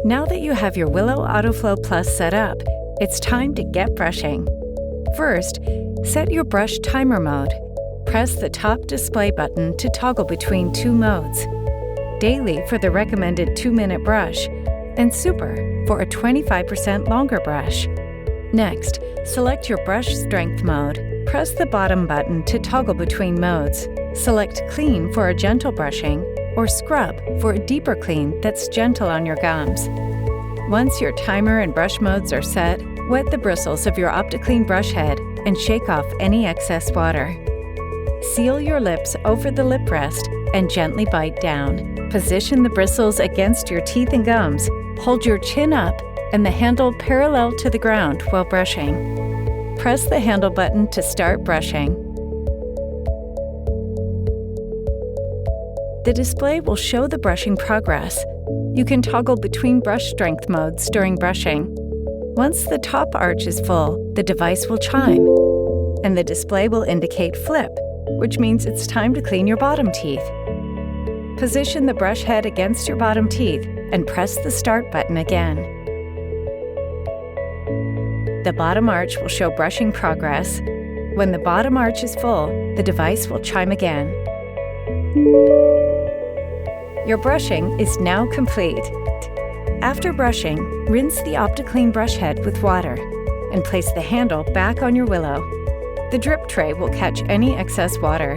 Now that you have your Willo AutoFlo Plus set up, it's time to get brushing. First, set your brush timer mode. Press the top display button to toggle between two modes: Daily for the recommended 2-minute brush, and Super for a 25% longer brush. Next, select your brush strength mode. Press the bottom button to toggle between modes. Select Clean for a gentle brushing, or Scrub for a deeper clean that's gentle on your gums. Once your timer and brush modes are set, wet the bristles of your OptiClean brush head and shake off any excess water. Seal your lips over the lip rest and gently bite down. Position the bristles against your teeth and gums. Hold your chin up and the handle parallel to the ground while brushing. Press the handle button to start brushing. The display will show the brushing progress. You can toggle between brush strength modes during brushing. Once the top arch is full, the device will chime, and the display will indicate flip, which means it's time to clean your bottom teeth. Position the brush head against your bottom teeth and press the start button again. The bottom arch will show brushing progress. When the bottom arch is full, the device will chime again. Your brushing is now complete. After brushing, rinse the OptiClean brush head with water and place the handle back on your Willo. The drip tray will catch any excess water.